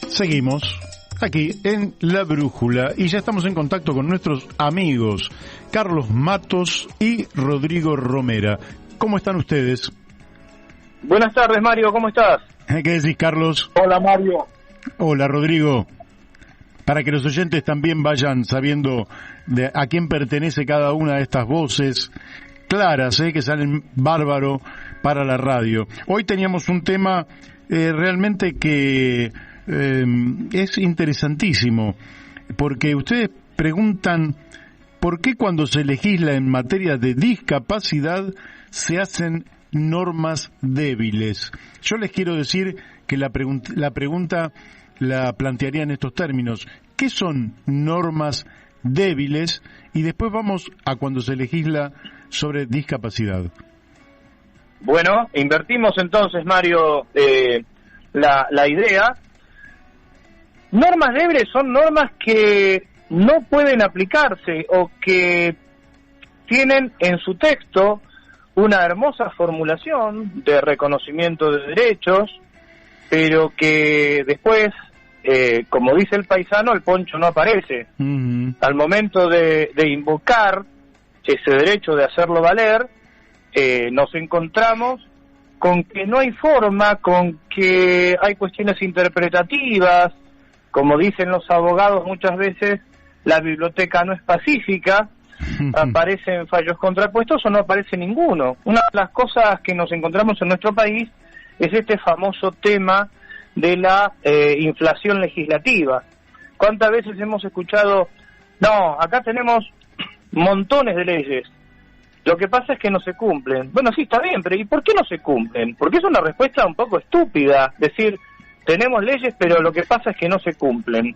Seguimos aquí en La Brújula y ya estamos en contacto con nuestros amigos Carlos Matos y Rodrigo Romera. ¿Cómo están ustedes? Buenas tardes, Mario, ¿cómo estás? ¿Qué decís, Carlos? Hola, Mario. Hola, Rodrigo. Para que los oyentes también vayan sabiendo a quién pertenece cada una de estas voces claras, que salen bárbaro para la radio. Hoy teníamos un tema realmente que es interesantísimo, porque ustedes preguntan por qué cuando se legisla en materia de discapacidad se hacen normas débiles. Yo les quiero decir que la pregunta la plantearía en estos términos: ¿qué son normas débiles? Y después vamos a cuando se legisla sobre discapacidad. Bueno, invertimos entonces, Mario, la idea. Normas débiles son normas que no pueden aplicarse o que tienen en su texto una hermosa formulación de reconocimiento de derechos, pero que después, como dice el paisano, el poncho no aparece. Uh-huh. Al momento de invocar ese derecho de hacerlo valer, nos encontramos con que no hay forma, con que hay cuestiones interpretativas. Como dicen los abogados muchas veces, la biblioteca no es pacífica, aparecen fallos contrapuestos o no aparece ninguno. Una de las cosas que nos encontramos en nuestro país es este famoso tema de la inflación legislativa. ¿Cuántas veces hemos escuchado, no, acá tenemos montones de leyes, lo que pasa es que no se cumplen? Bueno, sí, está bien, pero ¿y por qué no se cumplen? Porque es una respuesta un poco estúpida, decir, tenemos leyes, pero lo que pasa es que no se cumplen.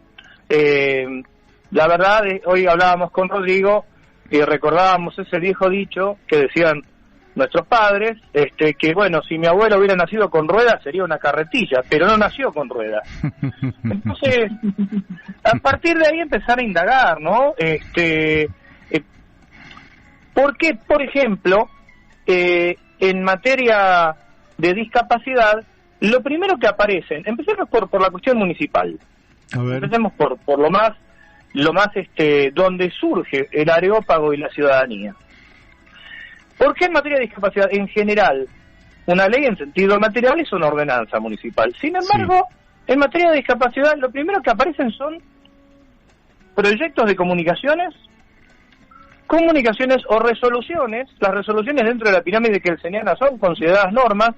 La verdad, hoy hablábamos con Rodrigo y recordábamos ese viejo dicho que decían nuestros padres, que bueno, si mi abuelo hubiera nacido con ruedas sería una carretilla, pero no nació con ruedas. Entonces, a partir de ahí empezar a indagar, ¿no? Porque, por ejemplo, en materia de discapacidad, lo primero que aparecen, empecemos por la cuestión municipal. A ver. Empecemos por lo más donde surge el areópago y la ciudadanía. ¿Por qué en materia de discapacidad? En general, una ley en sentido material es una ordenanza municipal. Sin embargo, sí, en materia de discapacidad, lo primero que aparecen son proyectos de comunicaciones o resoluciones. Las resoluciones dentro de la pirámide que él señala son consideradas normas,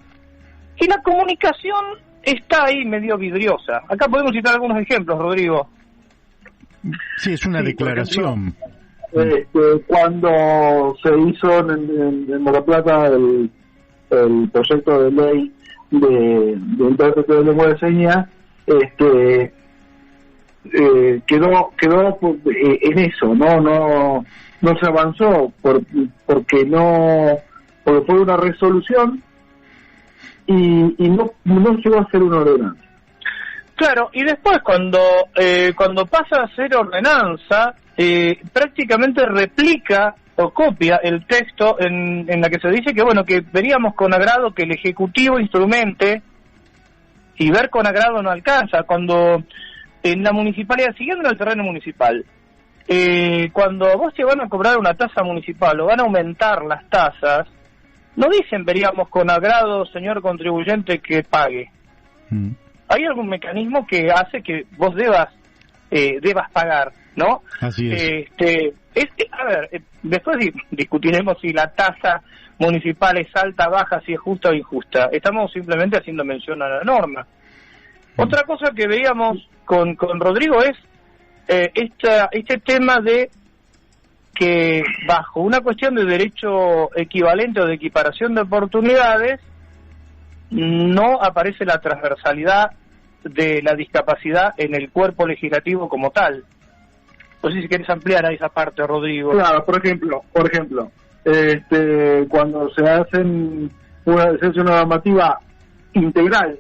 y la comunicación está ahí medio vidriosa. Acá podemos citar algunos ejemplos, Rodrigo. Sí, es una declaración. Cuando se hizo en Mar del Plata el proyecto de ley de intérprete de lengua de señas, quedó en eso, no se avanzó porque fue una resolución y no llegó a ser una ordenanza. Claro, y después cuando pasa a ser ordenanza, prácticamente replica o copia el texto en la que se dice que bueno, que veríamos con agrado que el Ejecutivo instrumente, y ver con agrado no alcanza. Cuando en la municipalidad, siguiendo en el terreno municipal, cuando a vos te van a cobrar una tasa municipal o van a aumentar las tasas, no dicen veríamos con agrado, señor contribuyente, que pague. Hay algún mecanismo que hace que vos debas pagar, ¿no? Así es. A ver, después discutiremos si la tasa municipal es alta, baja, si es justa o injusta. Estamos simplemente haciendo mención a la norma. Otra cosa que veíamos con Rodrigo es este tema de que bajo una cuestión de derecho equivalente o de equiparación de oportunidades no aparece la transversalidad de la discapacidad en el cuerpo legislativo como tal. No sé si quieres ampliar a esa parte, Rodrigo. Claro, por ejemplo, cuando se hace una normativa integral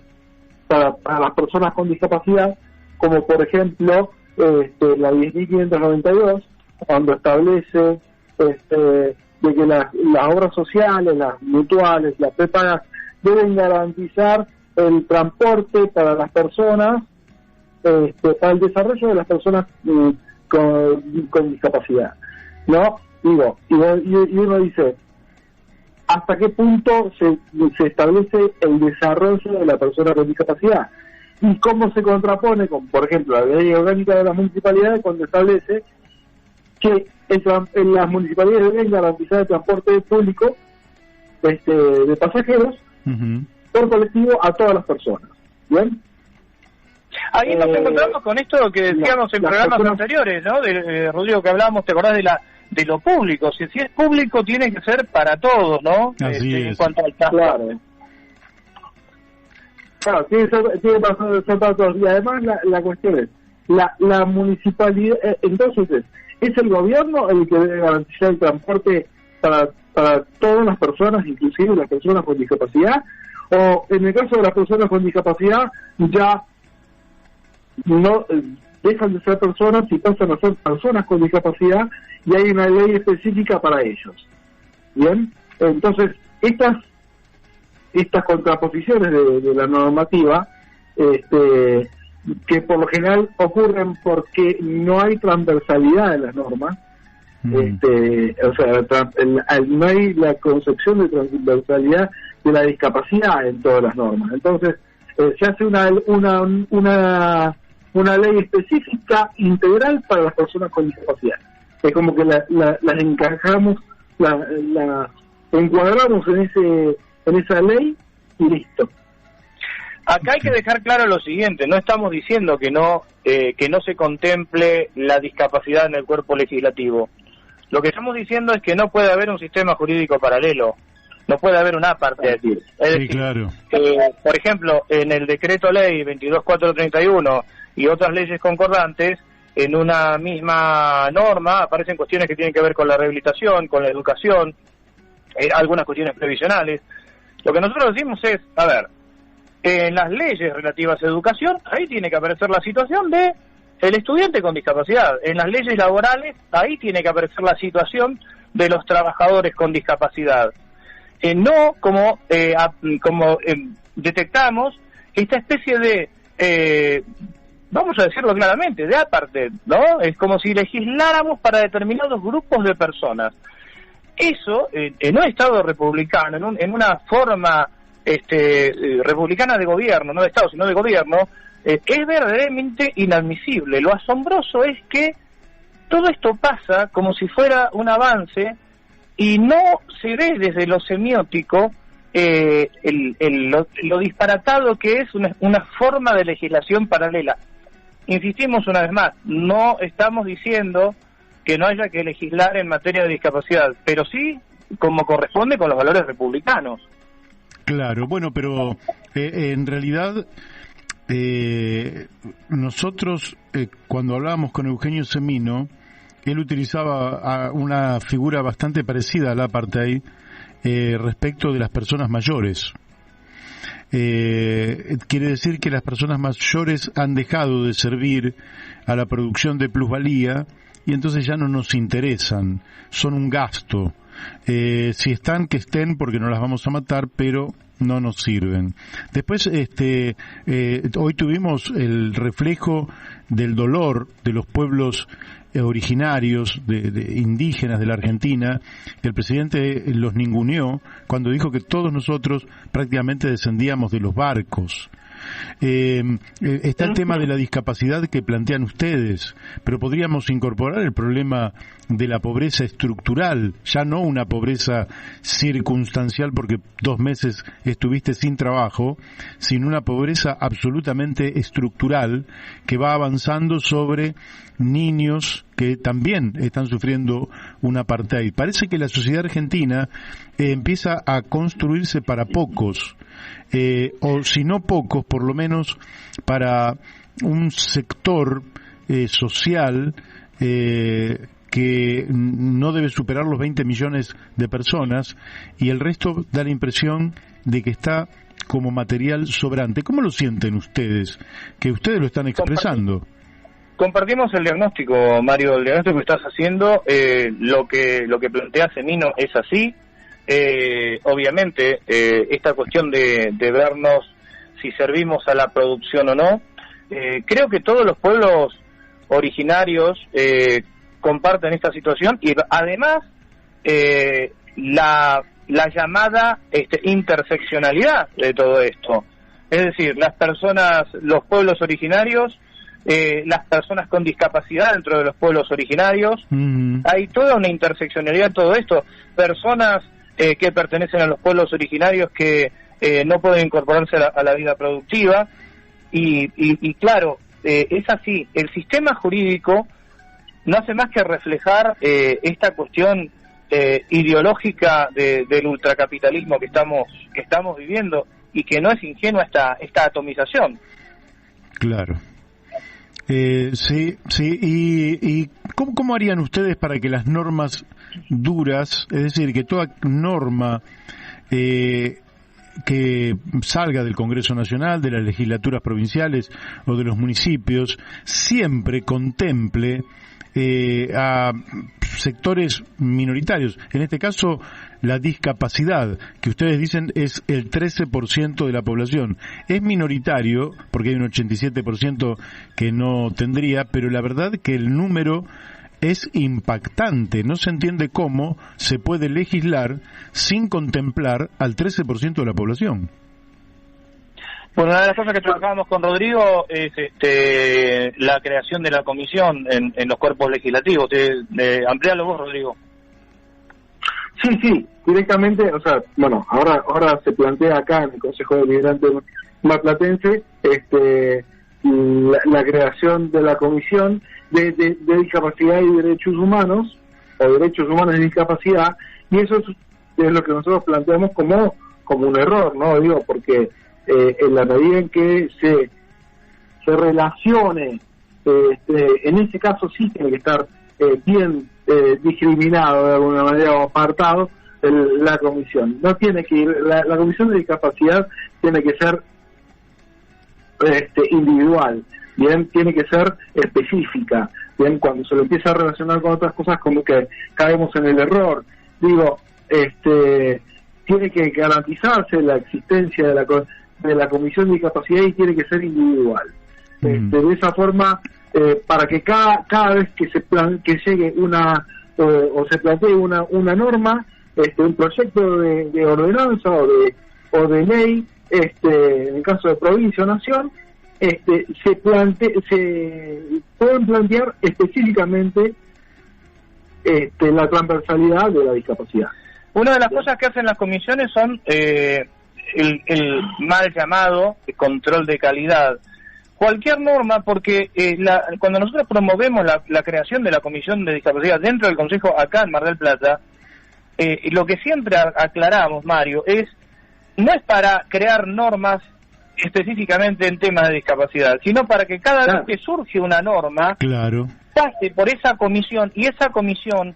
para las personas con discapacidad, como por ejemplo la 10.592, cuando establece de que las obras sociales, las mutuales, las prepagas deben garantizar el transporte para las personas para el desarrollo de las personas con discapacidad, ¿no? Digo, y uno dice, ¿hasta qué punto se establece el desarrollo de la persona con discapacidad? ¿Y cómo se contrapone con, por ejemplo, la ley orgánica de las municipalidades, cuando establece que en las municipalidades deben garantizar el transporte público de pasajeros por colectivo a todas las personas? ¿Bien? Ahí nos encontramos con esto que decíamos en programas anteriores, ¿no? Rodrigo, que hablábamos, ¿te acordás de lo público? Si es público, tiene que ser para todos, ¿no? Así es. En cuanto al transporte. Claro, tiene que ser para todos. Y además la cuestión es, la municipalidad, entonces, ¿es el gobierno el que debe garantizar el transporte para todas las personas, inclusive las personas con discapacidad? ¿O en el caso de las personas con discapacidad, ya no dejan de ser personas y pasan a ser personas con discapacidad y hay una ley específica para ellos? Bien, entonces estas contraposiciones de la normativa, que por lo general ocurren porque no hay transversalidad en las normas, o sea, no hay la concepción de transversalidad de la discapacidad en todas las normas. Entonces se hace una ley específica integral para las personas con discapacidad. Es como que las encajamos, la encuadramos en esa ley y listo. Acá hay que dejar claro lo siguiente: no estamos diciendo que no se contemple la discapacidad en el cuerpo legislativo. Lo que estamos diciendo es que no puede haber un sistema jurídico paralelo, no puede haber un aparte. Es decir, claro. Por ejemplo, en el decreto ley 22.431 y otras leyes concordantes, en una misma norma aparecen cuestiones que tienen que ver con la rehabilitación, con la educación, algunas cuestiones previsionales. Lo que nosotros decimos es, a ver, en las leyes relativas a educación, ahí tiene que aparecer la situación de el estudiante con discapacidad. En las leyes laborales, ahí tiene que aparecer la situación de los trabajadores con discapacidad. No como detectamos esta especie de, vamos a decirlo claramente, de apartheid, ¿no? Es como si legisláramos para determinados grupos de personas. Eso, en un Estado republicano, en una forma republicana de gobierno, no de Estado, sino de gobierno, es verdaderamente inadmisible. Lo asombroso es que todo esto pasa como si fuera un avance y no se ve desde lo semiótico lo disparatado que es una forma de legislación paralela. Insistimos una vez más, no estamos diciendo que no haya que legislar en materia de discapacidad, pero sí como corresponde con los valores republicanos. Claro, bueno, pero en realidad nosotros cuando hablábamos con Eugenio Semino, él utilizaba una figura bastante parecida al apartheid respecto de las personas mayores. Quiere decir que las personas mayores han dejado de servir a la producción de plusvalía y entonces ya no nos interesan, son un gasto. Si están, que estén, porque no las vamos a matar, pero no nos sirven. Después, hoy tuvimos el reflejo del dolor de los pueblos originarios, de indígenas de la Argentina, que el presidente los ninguneó cuando dijo que todos nosotros prácticamente descendíamos de los barcos. Está el tema de la discapacidad que plantean ustedes, pero podríamos incorporar el problema de la pobreza estructural, ya no una pobreza circunstancial porque 2 meses estuviste sin trabajo, sino una pobreza absolutamente estructural que va avanzando sobre niños que también están sufriendo un apartheid. Parece que la sociedad argentina empieza a construirse para pocos, o si no pocos, por lo menos para un sector social que no debe superar los 20 millones de personas, y el resto da la impresión de que está como material sobrante. ¿Cómo lo sienten ustedes? Que ustedes lo están expresando. Compartimos el diagnóstico, Mario, el diagnóstico que estás haciendo. Lo que plantea Semino es así. Obviamente, esta cuestión de vernos si servimos a la producción o no, creo que todos los pueblos originarios comparten esta situación y además la llamada interseccionalidad de todo esto. Es decir, las personas, los pueblos originarios, las personas con discapacidad dentro de los pueblos originarios, hay toda una interseccionalidad en todo esto. Personas que pertenecen a los pueblos originarios que no pueden incorporarse a la vida productiva y claro, es así, el sistema jurídico no hace más que reflejar esta cuestión ideológica del ultracapitalismo que estamos viviendo y que no es ingenua esta atomización. Claro. Sí. ¿Y cómo harían ustedes para que las normas duras, es decir, que toda norma que salga del Congreso Nacional, de las legislaturas provinciales o de los municipios, siempre contemple a sectores minoritarios, en este caso la discapacidad, que ustedes dicen es el 13% de la población? Es minoritario porque hay un 87% que no tendría, pero la verdad que el número es impactante. No se entiende cómo se puede legislar sin contemplar al 13% de la población. Bueno, una de las cosas que trabajábamos con Rodrigo es la creación de la comisión en los cuerpos legislativos. Amplíalo vos, Rodrigo. Sí, directamente, o sea, bueno, ahora se plantea acá en el Consejo Deliberante marplatense la creación de la comisión de discapacidad y derechos humanos, o derechos humanos y discapacidad, y eso es lo que nosotros planteamos como un error, ¿no? Digo, porque en la medida en que se relacione, en ese caso sí tiene que estar bien discriminado de alguna manera o apartado la comisión. No tiene que ir, la comisión de discapacidad tiene que ser individual, bien, tiene que ser específica, bien, cuando se lo empieza a relacionar con otras cosas como que caemos en el error. Digo, tiene que garantizarse la existencia de la comisión de discapacidad y tiene que ser individual. De esa forma, para que cada vez que llegue o se plantee una norma, un proyecto de ordenanza o de ley, en el caso de provincia o nación, se pueden plantear específicamente la transversalidad de la discapacidad. Una de las cosas que hacen las comisiones son el mal llamado control de calidad. Cualquier norma, porque cuando nosotros promovemos la creación de la Comisión de Discapacidad dentro del Consejo acá en Mar del Plata, lo que siempre aclaramos, Mario, no es para crear normas específicamente en temas de discapacidad, sino para que cada vez que surge una norma, pase por esa comisión y esa comisión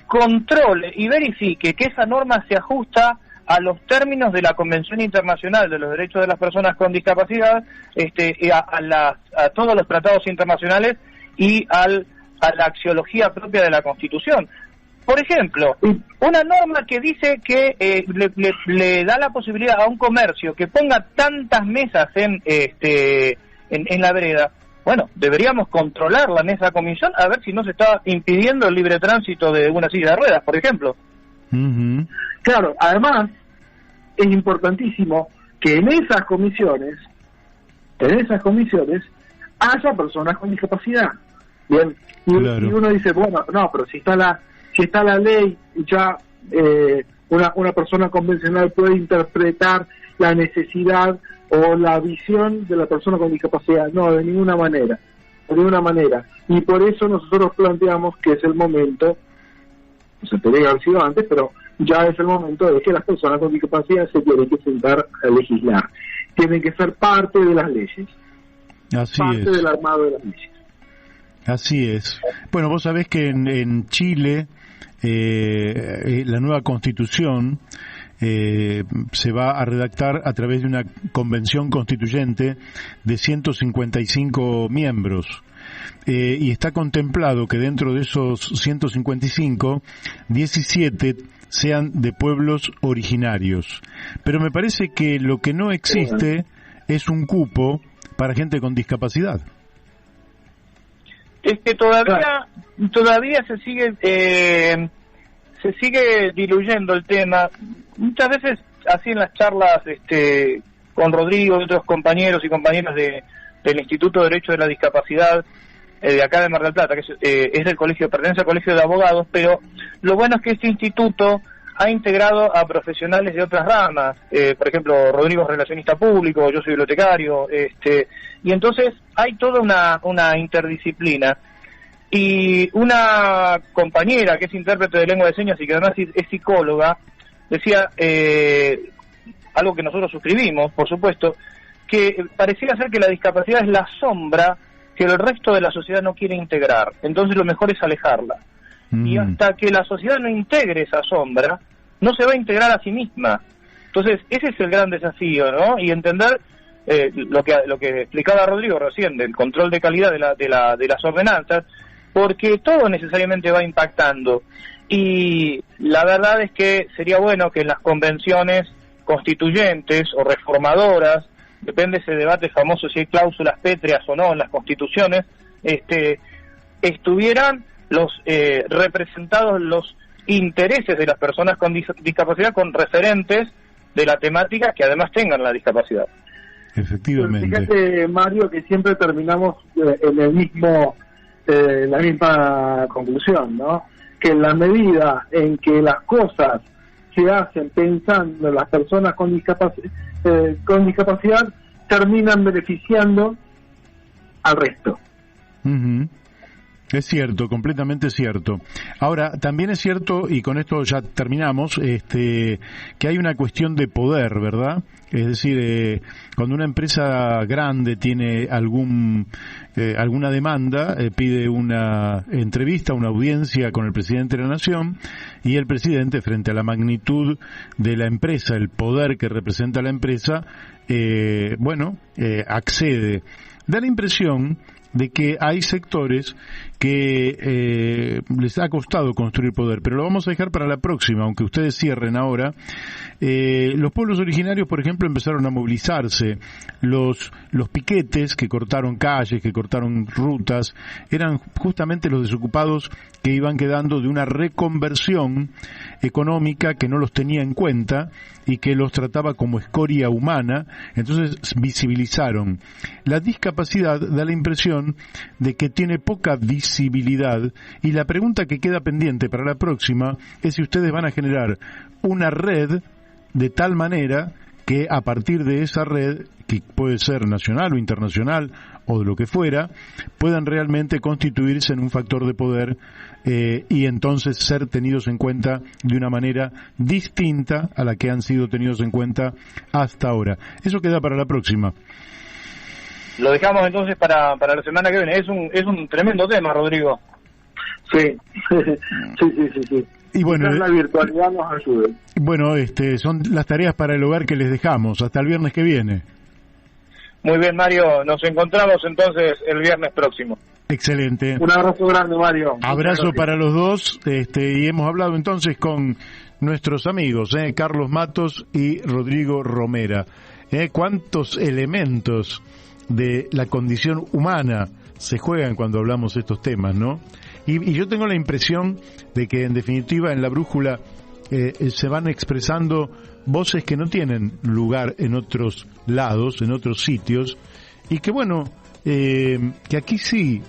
controle y verifique que esa norma se ajusta a los términos de la Convención Internacional de los Derechos de las Personas con Discapacidad, a todos los tratados internacionales y a la axiología propia de la Constitución. Por ejemplo, una norma que dice que le da la posibilidad a un comercio que ponga tantas mesas en la vereda. Bueno, deberíamos controlarla en esa comisión a ver si no se está impidiendo el libre tránsito de una silla de ruedas, por ejemplo. Claro, además es importantísimo que en esas comisiones haya personas con discapacidad. Bien, y uno dice, bueno, no, pero si está la ley, ya una persona convencional puede interpretar la necesidad o la visión de la persona con discapacidad. No, de ninguna manera. Y por eso nosotros planteamos que es el momento, no se podría haber sido antes, pero ya es el momento de que las personas con discapacidad se tienen que sentar a legislar. Tienen que ser parte de las leyes. Parte del armado de las leyes. Así es. Bueno, vos sabés que en Chile la nueva Constitución se va a redactar a través de una convención constituyente de 155 miembros. Y está contemplado que dentro de esos 155, 17 sean de pueblos originarios. Pero me parece que lo que no existe es un cupo para gente con discapacidad. Es que todavía se sigue diluyendo el tema. Muchas veces, así en las charlas con Rodrigo y otros compañeros y compañeras del Instituto de Derecho de la Discapacidad de acá de Mar del Plata, que es del colegio, pertenece al colegio de abogados, pero lo bueno es que este instituto ha integrado a profesionales de otras ramas. Por ejemplo, Rodrigo es relacionista público, yo soy bibliotecario, y entonces hay toda una interdisciplina. Y una compañera que es intérprete de lengua de señas y que además es psicóloga, decía algo que nosotros suscribimos, por supuesto, que pareciera ser que la discapacidad es la sombra que el resto de la sociedad no quiere integrar. Entonces lo mejor es alejarla. Y hasta que la sociedad no integre esa sombra, no se va a integrar a sí misma. Entonces ese es el gran desafío, ¿no? Y entender lo que explicaba Rodrigo recién, del control de calidad de las ordenanzas, porque todo necesariamente va impactando. Y la verdad es que sería bueno que en las convenciones constituyentes o reformadoras, depende ese debate famoso si hay cláusulas pétreas o no en las constituciones, estuvieran representados los intereses de las personas con discapacidad con referentes de la temática que además tengan la discapacidad. Efectivamente. Fíjate, Mario, que siempre terminamos en la misma conclusión, ¿no? Que en la medida en que las cosas se hacen pensando en las personas con discapacidad, terminan beneficiando al resto. Uh-huh. Es cierto, completamente cierto. Ahora, también es cierto, y con esto ya terminamos, que hay una cuestión de poder, ¿verdad? Es decir, cuando una empresa grande tiene alguna demanda, pide una entrevista, una audiencia con el presidente de la Nación, y el presidente, frente a la magnitud de la empresa, el poder que representa la empresa, accede. Da la impresión de que hay sectores que les ha costado construir poder, pero lo vamos a dejar para la próxima, aunque ustedes cierren ahora. Los pueblos originarios, por ejemplo, empezaron a movilizarse. Los piquetes que cortaron calles, que cortaron rutas, eran justamente los desocupados que iban quedando de una reconversión económica que no los tenía en cuenta y que los trataba como escoria humana. Entonces visibilizaron. La discapacidad da la impresión de que tiene poca visibilidad, y la pregunta que queda pendiente para la próxima es si ustedes van a generar una red de tal manera que a partir de esa red, que puede ser nacional o internacional o de lo que fuera, puedan realmente constituirse en un factor de poder y entonces ser tenidos en cuenta de una manera distinta a la que han sido tenidos en cuenta hasta ahora. Eso queda para la próxima. Lo dejamos entonces para la semana que viene. Es un tremendo tema, Rodrigo. Sí. Y bueno, la virtualidad nos ayude. Bueno, son las tareas para el hogar que les dejamos. Hasta el viernes que viene. Muy bien, Mario. Nos encontramos entonces el viernes próximo. Excelente. Un abrazo grande, Mario. Abrazo para los dos. Y hemos hablado entonces con nuestros amigos, Carlos Matos y Rodrigo Romera. ¿Cuántos elementos de la condición humana se juegan cuando hablamos de estos temas, ¿no? Y yo tengo la impresión de que en definitiva en la brújula se van expresando voces que no tienen lugar en otros lados, en otros sitios, y que bueno, que aquí sí